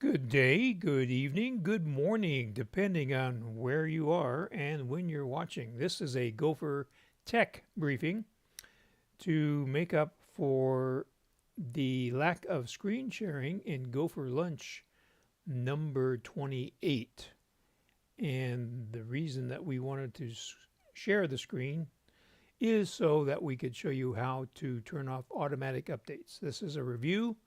Good day, good evening, good morning, depending on where you are and when you're watching. This is a GoFor Tech briefing to make up for the lack of screen sharing in GoFor Lunch number 28. And the reason that we wanted to share the screen is so that we could show you how to turn off automatic updates. This is a review,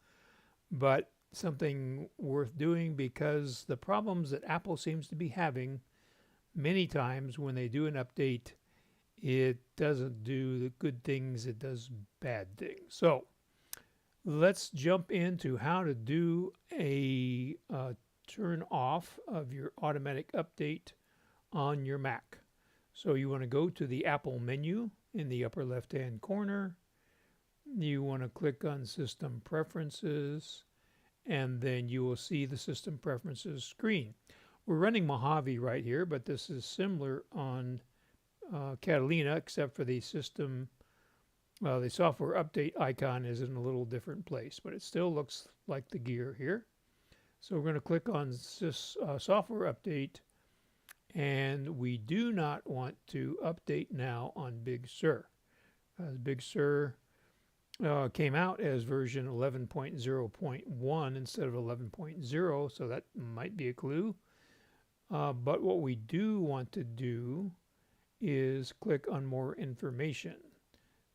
but something worth doing because the problems that Apple seems to be having many times when they do an update, it doesn't do the good things, it does bad things. So let's jump into how to do a turn off of your automatic update on your Mac. So you want to go to the Apple menu in the upper left hand corner. You want to click on System Preferences, and then you will see the System Preferences screen. We're running Mojave right here, but this is similar on Catalina, except for the the software update icon is in a little different place, but it still looks like the gear here. So we're going to click on software update, and we do not want to update now on Big Sur. Big Sur came out as version 11.0.1 instead of 11.0, so that might be a clue. But what we do want to do is click on more information.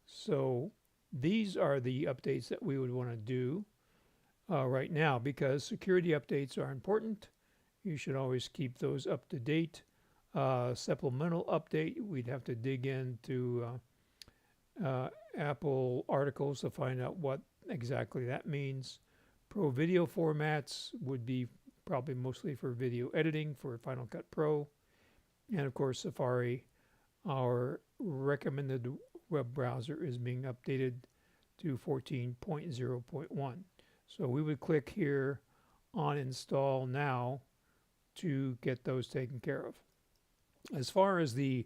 So these are the updates that we would want to do right now because security updates are important. You should always keep those up to date. Supplemental update, we'd have to dig into Apple articles to find out what exactly that means. Pro video formats would be probably mostly for video editing for Final Cut Pro. And of course, Safari, our recommended web browser, is being updated to 14.0.1. So we would click here on Install Now to get those taken care of. As far as the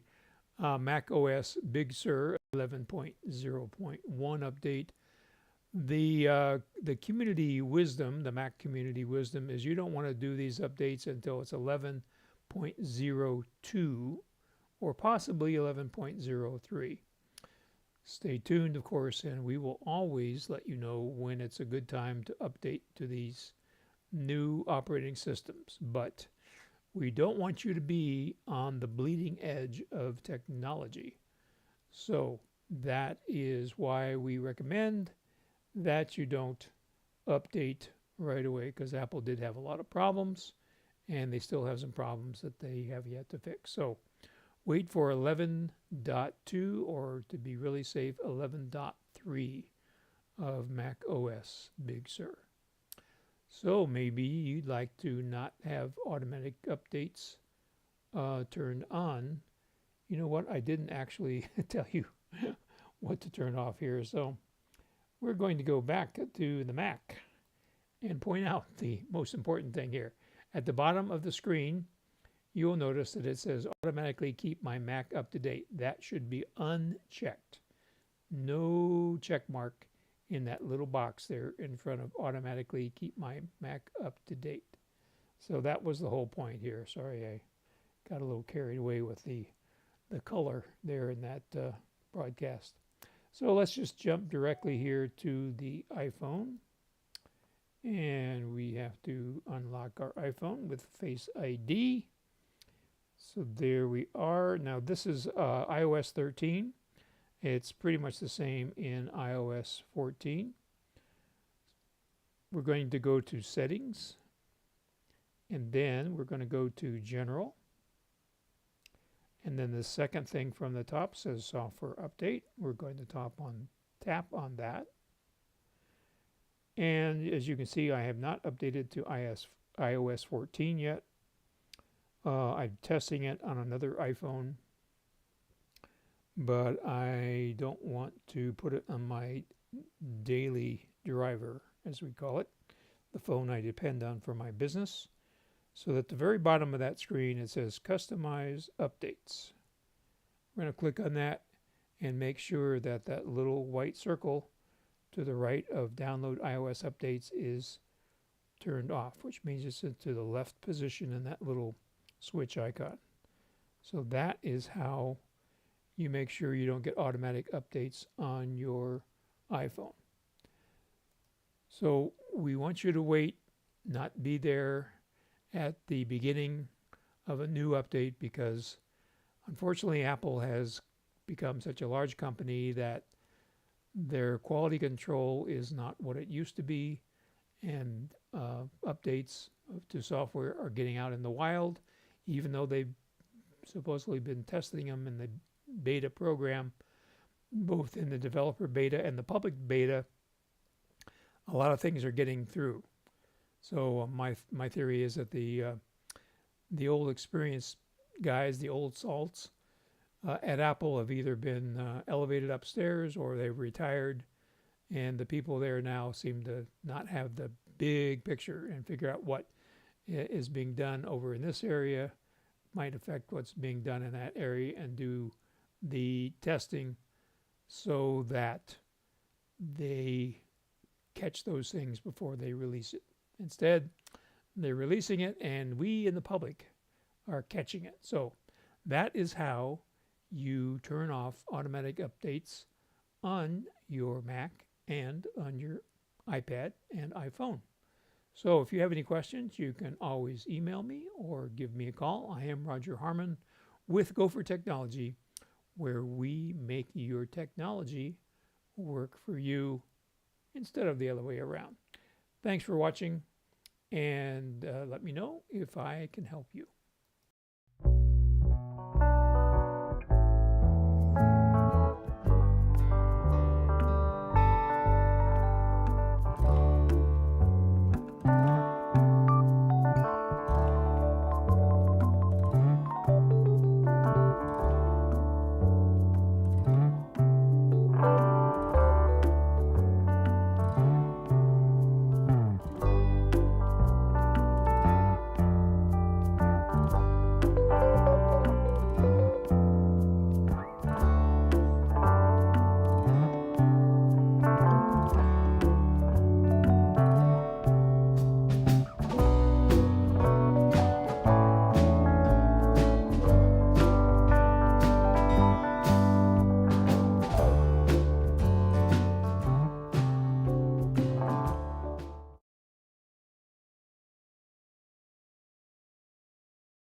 macOS Big Sur 11.0.1 update, the community wisdom, the Mac community wisdom, is you don't want to do these updates until it's 11.02 or possibly 11.03. Stay tuned, of course, and we will always let you know when it's a good time to update to these new operating systems. But we don't want you to be on the bleeding edge of technology. So that is why we recommend that you don't update right away, because Apple did have a lot of problems and they still have some problems that they have yet to fix. So wait for 11.2 or, to be really safe, 11.3 of Mac OS Big Sur. So maybe you'd like to not have automatic updates turned on. You know what? I didn't actually tell you what to turn off here. So we're going to go back to the Mac and point out the most important thing here. At the bottom of the screen, you'll notice that it says automatically keep my Mac up to date. That should be unchecked. No check mark in that little box there in front of automatically keep my Mac up to date. So that was the whole point here. Sorry, I got a little carried away with the color there in that broadcast. So let's just jump directly here to the iPhone. And we have to unlock our iPhone with Face ID. So there we are. Now this is iOS 13. It's pretty much the same in iOS 14. We're going to go to Settings, and then we're going to go to General. And then the second thing from the top says Software Update. We're going to tap on that. And as you can see, I have not updated to iOS 14 yet. I'm testing it on another iPhone, but I don't want to put it on my daily driver, as we call it, the phone I depend on for my business. So at the very bottom of that screen, it says Customize Updates. We're going to click on that and make sure that that little white circle to the right of Download iOS Updates is turned off, which means it's into the left position in that little switch icon. So that is how you make sure you don't get automatic updates on your iPhone. So we want you to wait, not be there at the beginning of a new update, because unfortunately Apple has become such a large company that their quality control is not what it used to be, and updates to software are getting out in the wild, even though they've supposedly been testing them in the beta program, both in the developer beta and the public beta. A lot of things are getting through. So my theory is that the old experienced guys, the old salts at Apple, have either been elevated upstairs or they've retired, and the people there now seem to not have the big picture and figure out what is being done over in this area might affect what's being done in that area, and do the testing so that they catch those things before they release it. Instead, they're releasing it and we in the public are catching it. So that is how you turn off automatic updates on your Mac and on your iPad and iPhone. So if you have any questions, you can always email me or give me a call. I am Roger Harmon with GoFor Technology, where we make your technology work for you instead of the other way around. Thanks for watching, and let me know if I can help you.